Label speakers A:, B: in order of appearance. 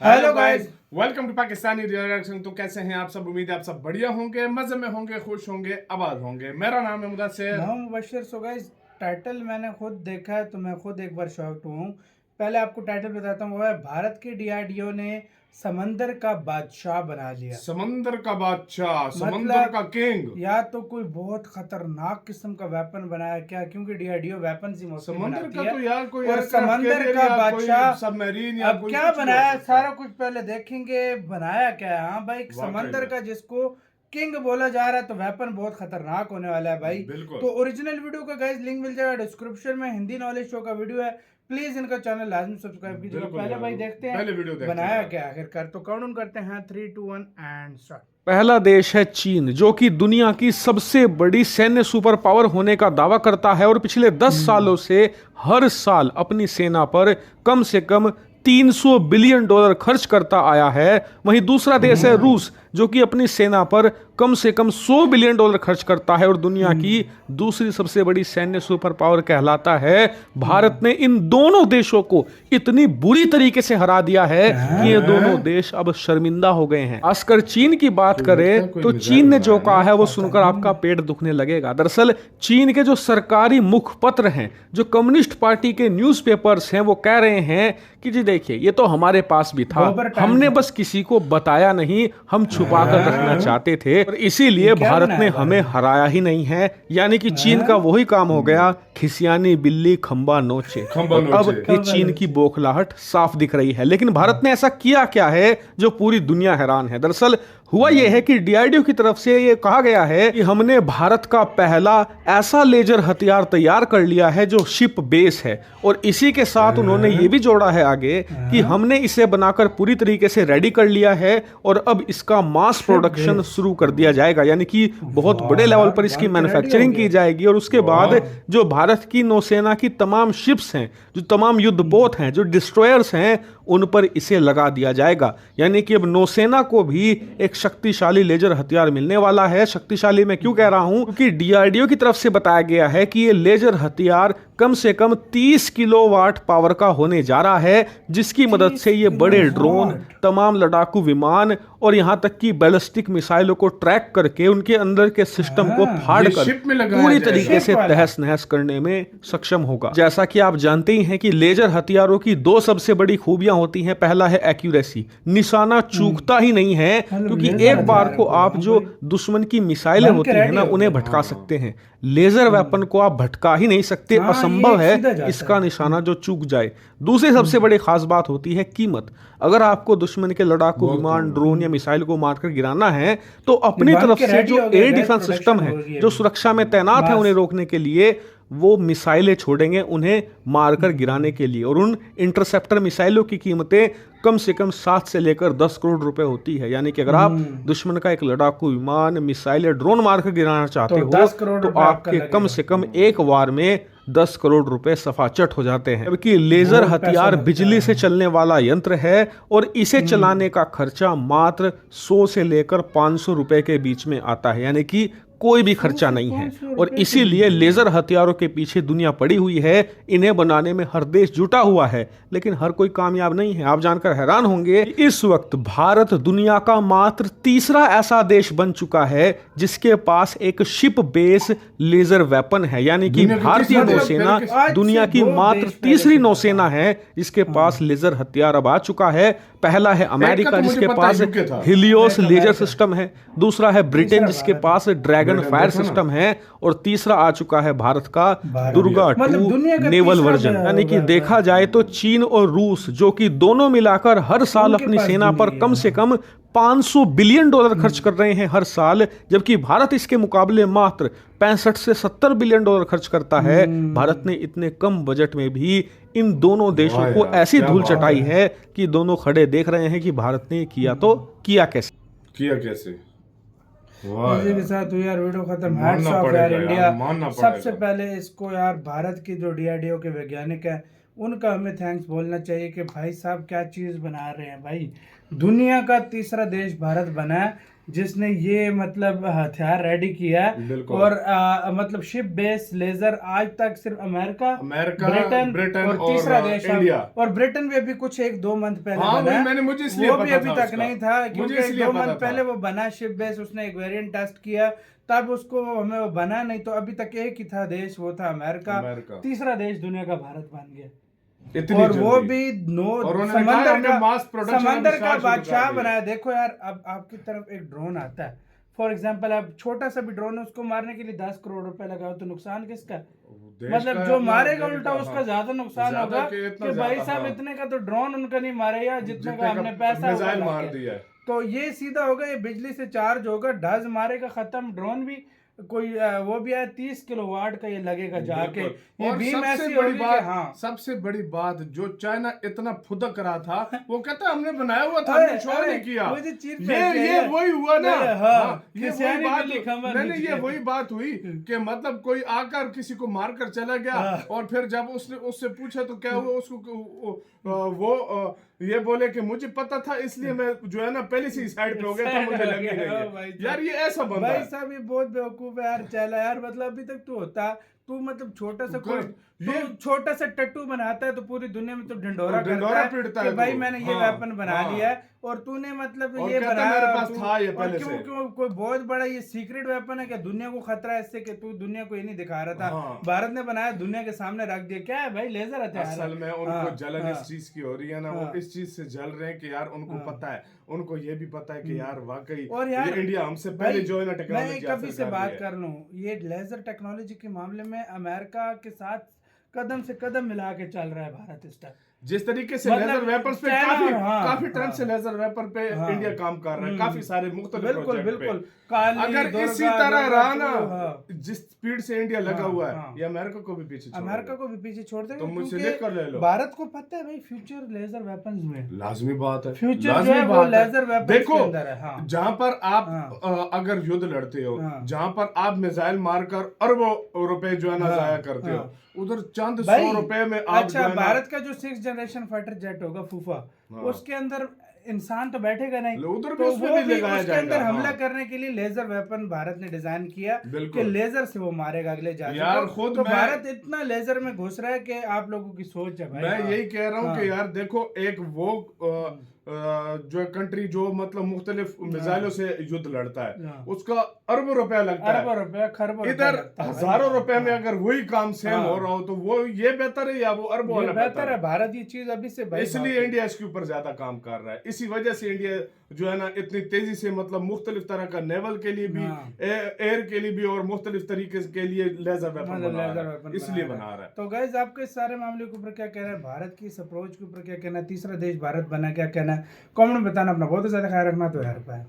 A: Hello guys,
B: welcome to Pakistani reaction. तो कैसे हैं आप सब? उम्मीद है आप सब बढ़िया होंगे, मजे में होंगे, खुश होंगे, आबाद होंगे। मेरा नाम है मुदस्सिर।
A: मैं हूं मुबशिर। सो गाइस, टाइटल मैंने खुद देखा है तो मैं खुद एक बार शॉक्ड हुआ हूं। पहले आपको टाइटल बताता हूं। वो है भारत के डीआरडीओ ने समंदर का बादशाह बना लिया।
B: समंदर का बादशाह, समंदर
A: मतलब
B: का किंग।
A: या तो कोई बहुत खतरनाक किस्म का वेपन बनाया क्या, क्योंकि डीआरडीओ वेपन ही मोस्टली
B: समंदर
A: बनाती
B: का
A: है।
B: तो यार कोई
A: और
B: एयरक्राफ्ट
A: समंदर
B: कैरियर
A: का
B: या कोई
A: बादशाह
B: सबमरीन या
A: अब
B: कोई
A: क्या
B: कुछ भी हो
A: बनाया,
B: सकता
A: सारा
B: है।
A: कुछ पहले देखेंगे बनाया क्या है। हाँ भाई,
B: वाकई
A: समंदर
B: में
A: का जिसको किंग बोला जा रहा है तो वेपन बहुत खतरनाक होने वाला है भाई।
B: बिल्कुल।
A: तो ओरिजिनल वीडियो का गाइस लिंक मिल जाएगा डिस्क्रिप्शन में। हिंदी नॉलेज शो का वीडियो है, प्लीज इनका चैनल लाजमी सब्सक्राइब कीजिएगा।
B: बिल्कुल
A: पहले
B: यार,
A: भाई देखते हैं
B: पहले वीडियो देखते हैं
A: बनाया
B: यार।
A: क्या आखिरकार। तो काउंट डाउन करते हैं 3 2 1 एंड स्टार्ट।
C: पहला देश है चीन, जो कि दुनिया की सबसे बड़ी सैन्य सुपर पावर होने का दावा करता है और पिछले 10 सालों से हर साल अपनी सेना पर कम से कम $300 बिलियन खर्च करता आया है। वहीं दूसरा देश है रूस, जो कि अपनी सेना पर कम से कम $100 बिलियन खर्च करता है और दुनिया की दूसरी सबसे बड़ी सैन्य सुपर पावर कहलाता है। भारत ने इन दोनों देशों को इतनी बुरी तरीके से हरा दिया है कि ये दोनों देश अब शर्मिंदा हो गए हैं। खासकर चीन की बात करें तो चीन ने जो कहा है वो सुनकर आपका पेट दुखने लगेगा। दरअसल चीन के जो सरकारी मुखपत्र हैं, जो कम्युनिस्ट पार्टी के न्यूज़पेपर्स हैं, वो कह रहे हैं कि जी देखिए, ये तो हमारे पास भी था, हमने बस किसी को बताया नहीं, हम छुपा कर रखना चाहते थे और इसीलिए भारत ने हमें हराया ही नहीं है। यानी कि चीन का वही काम हो गया, खिसियानी बिल्ली खंबा नोचे। और अब ये चीन की बौखलाहट साफ दिख रही है। लेकिन भारत ने ऐसा किया क्या है जो पूरी दुनिया हैरान है। दरअसल हुआ यह है कि डीआरडीओ की तरफ से ये कहा गया है कि हमने भारत का पहला ऐसा लेजर हथियार तैयार कर लिया है जो शिप बेस है, और इसी के साथ उन्होंने ये भी जोड़ा है आगे कि हमने इसे बनाकर पूरी तरीके से रेडी कर लिया है और अब इसका मास प्रोडक्शन शुरू कर दिया जाएगा। यानी कि बहुत बड़े लेवल पर इसकी मैन्युफैक्चरिंग की जाएगी और उसके बाद जो भारत की नौसेना की तमाम शिप्स हैं, जो तमाम युद्धपोत हैं, जो डिस्ट्रॉयर्स हैं, उन पर इसे लगा दिया जाएगा। यानी कि अब नौसेना को भी एक शक्तिशाली लेजर हथियार मिलने वाला है। शक्तिशाली मैं क्यों कह रहा हूं? क्योंकि डीआरडीओ की तरफ से बताया गया है कि ये लेजर हथियार कम से कम 30 किलोवाट पावर का होने जा रहा है, जिसकी मदद से ये बड़े ड्रोन, तमाम लड़ाकू विमान और यहां तक कि बैलिस्टिक मिसाइलों को ट्रैक करके उनके अंदर के सिस्टम को फाड़कर पूरी तरीके से तहस नहस करने में सक्षम होगा। जैसा कि आप जानते ही हैं कि लेजर हथियारों की दो सबसे बड़ी खूबियां होती हैं। पहला है एक्यूरेसी, निशाना चूकता ही नहीं है, क्योंकि एक बार को आप जो दुश्मन की मिसाइलें होती हैं ना, उन्हें भटका सकते हैं। लेजर वेपन को आप भटका ही नहीं सकते, असंभव है इसका निशाना जो चूक जाए। दूसरी सबसे बड़ी खास बात होती है कीमत। अगर आपको दुश्मन के लड़ाकू विमान, ड्रोन या मिसाइल को मारकर गिराना है तो अपनी तरफ से जो एयर डिफेंस सिस्टम है, जो सुरक्षा में तैनात है उन्हें रोकने के लिए, वो मिसाइलें छोड़ेंगे उन्हें मारकर गिराने के लिए। और उन इंटरसेप्टर मिसाइलों की कीमतें कम से कम 7 से लेकर 10 करोड़ रुपए होती है। यानी कि अगर आप दुश्मन का एक लड़ाकू विमान, मिसाइल या ड्रोन मारकर गिराना चाहते हो तो आपके कम से कम एक वार में 10 करोड़ रुपए सफाचट हो जाते हैं। जबकि लेजर हथियार बिजली से चलने वाला यंत्र है और इसे चलाने का खर्चा मात्र 100 से लेकर 500 रुपए के बीच में आता है। यानी कि कोई भी खर्चा नहीं है और इसीलिए लेजर हथियारों के पीछे दुनिया पड़ी हुई है। इन्हें बनाने में हर देश जुटा हुआ है, लेकिन हर कोई कामयाब नहीं है। आप जानकर हैरान होंगे, इस वक्त भारत दुनिया का मात्र तीसरा ऐसा देश बन चुका है जिसके पास एक शिप बेस लेजर वेपन है। यानी कि भारतीय नौसेना दुनिया की मात्र तीसरी नौसेना है जिसके पास लेजर हथियार अब आ चुका है। पहला है अमेरिका जिसके पास हिलियोस लेजर सिस्टम है, दूसरा है ब्रिटेन जिसके पास ड्रैगन फायर सिस्टम है, और तीसरा आ चुका है भारत का दुर्गा 2 नेवल वर्जन। यानी कि देखा जाए तो चीन और रूस, जो कि दोनों मिलाकर हर साल अपनी सेना पर कम से कम $500 बिलियन खर्च कर रहे हैं हर साल, जबकि भारत इसके मुकाबले मात्र 65 से 70 बिलियन खर्च करता है। भारत ने इतने कम बजट में भी इन दोनों देशों को ऐसी धूल चटाई है कि दोनों खड़े देख रहे हैं कि भारत ने किया तो किया कैसे।
A: इसी के साथ हुई यार वीडियो खत्म। हैट्स ऑफ यार इंडिया। सबसे पहले इसको यार भारत की जो डीआरडीओ के वैज्ञानिक हैं उनका हमें थैंक्स बोलना चाहिए कि भाई साहब क्या चीज़ बना रहे हैं भाई। दुनिया का तीसरा देश भारत बना है जिसने ये मतलब हथियार रेडी किया है।
B: बिल्कुल।
A: और मतलब शिप बेस लेजर आज तक सिर्फ अमेरिका,
B: ब्रिटेन
A: और तीसरा देश
B: इंडिया।
A: और ब्रिटेन में भी कुछ 1-2 मंथ पहले
B: हाँ,
A: बना है।
B: मैंने मुझे इसलिए
A: वो भी
B: पता
A: अभी
B: था
A: तक
B: उसका।
A: नहीं था,
B: मुझे
A: क्योंकि
B: इसलिए
A: 1-2
B: पता
A: मंथ
B: था।
A: पहले वो बना शिप बेस, उसने एक वेरिएंट टेस्ट किया, तब उसको हमें वो बना नहीं। तो अभी तक एक ही था देश, वो था अमेरिका। तीसरा देश दुनिया का भारत बन गया, और वो भी समंदर का बादशाह बनाया। देखो यार, अब आपकी तरफ एक ड्रोन आता है, फॉर एग्जाम्पल आप छोटा सा भी ड्रोन है, उसको मारने के लिए 10 करोड़ रुपए लगाओ, तो नुकसान किसका? मतलब जो मारेगा उल्टा उसका ज्यादा नुकसान होगा कि भाई साहब इतने का तो ड्रोन उनका नहीं मारेगा जितने का हमने पैसा
B: मार दिया है।
A: तो ये सीधा होगा, ये बिजली से चार्ज होगा, डज मारेगा, खत्म। ड्रोन भी कोई वो भी है 30 किलोवाट का, ये लगेगा जाके। ये
B: और
A: बीम
B: सबसे
A: ऐसी
B: बड़ी
A: होगी
B: बात,
A: कि हाँ,
B: सबसे बड़ी बात, जो चाइना इतना फुदक रहा था, वो कहता हमने बनाया हुआ था, हमने शो नहीं किया। ये वही हुआ ना। ये वही बात, नहीं ये वही बात हुई कि मतलब कोई आकर किसी को मारकर चला गया, और फिर जब उससे पूछा तो क्या हुआ, उसको वो ये बोले कि मुझे पता था, इसलिए मैं जो है ना पहले से ही साइड पे हो गया था, मुझे लग नहीं रही है। यार ये ऐसा बंदा
A: भाई
B: है।
A: साहब, ये बहुत बेवकूफ है यार। चला यार, मतलब अभी तक तू होता, तू मतलब छोटा सा कोई छोटा सा टट्टू बनाता है तो पूरी दुनिया में तो ढिंडोरा
B: पीटता
A: है
B: है
A: कि भाई मैंने ये वेपन बना लिया है, और तूने मतलब ये बनाया,
B: मेरे पास था ये पहले से।
A: क्यों कोई बहुत बड़ा ये सीक्रेट वेपन है क्या? दुनिया को खतरा है इससे कि तू दुनिया को ये नहीं दिखा रहा था, भारत ने बनाया, दुनिया के सामने रख दिया। क्या है भाई, लेजर हथियार।
B: असल में उनको जलन इस चीज की हो रही है ना, वो इस चीज से जल रहे हैं कि यार उनको पता है, उनको ये भी पता है कि यार वाकई
A: और यार
B: इंडिया हमसे पहले जो है ना टेक्नोलॉजी
A: मैं कभी से बात कर लूं, ये लेजर टेक्नोलॉजी के मामले में अमेरिका के साथ कदम से कदम मिला के चल रहा है भारत इस टाइम।
B: जिस तरीके से
A: मतलब
B: लेजर वेपन्स पे काफी टाइम से लेजर वेपन पे इंडिया काम कर रहा है, काफी सारे मुख्तलिफ प्रोजेक्ट पे। अगर इसी तरह रहा ना, जिस स्पीड से इंडिया लगा हुआ है, ये अमेरिका को भी पीछे
A: छोड़ देगा।
B: तो मुझसे लिख कर ले लो।
A: भारत को पता है भाई, फ्यूचर लेजर वेपन्स में
B: लाजमी बात है,
A: फ्यूचर जो है वो लेजर वेपन्स
B: देखो
A: के अंदर है।
B: जहां पर आप अगर युद्ध लड़ते हो, जहां पर आप मिसाइल मारकर अरबों रुपए जो है ना जाया करते हो, उधर चंद 100 रुपए में आप
A: अच्छा, भारत का जो 6th जनरेशन फाइटर जेट होगा फूफा, उसके अंदर इंसान तो बैठेगा नहीं,
B: उधर
A: तो
B: उसमें भी लगाया
A: उसके अंदर हमला करने के लिए लेजर वेपन भारत ने डिजाइन किया कि लेजर से वो मारेगा अगले जासूस को। तो भारत इतना लेजर में घुस रहा है कि आप लोगों की सोच है भाई।
B: मैं यही कह रहा हूँ कि यार देखो, एक वो जो कंट्री जो मतलब मुख्तलिफ मिसाइलों से युद्ध लड़ता है, उसका अरबों रुपया लगता है,
A: अरबों रुपया, खरबों।
B: इधर हजारों रुपए में अगर वही काम सेम हो रहा हो, तो वो ये बेहतर है या वो अरबों वाला
A: बेहतर है? भारत ये चीज अभी से
B: इसलिए इंडिया इसके ऊपर ज्यादा काम कर रहा है। इसी वजह से इंडिया जो है ना इतनी तेजी से मतलब मुख्तलिफ तरह का नेवल के लिए भी, एयर के लिए भी, और मुख्तलिफ तरीके के लिए लेजर वेपन इसलिए बना रहा है।
A: तो गाइस, आपके इस सारे मामले के ऊपर क्या कहना है, भारत की इस अप्रोच के ऊपर क्या कहना है, तीसरा देश भारत बना क्या कहना है, कमेंट में बताना। अपना बहुत ज्यादा ख्याल रखना। तो यार बाय।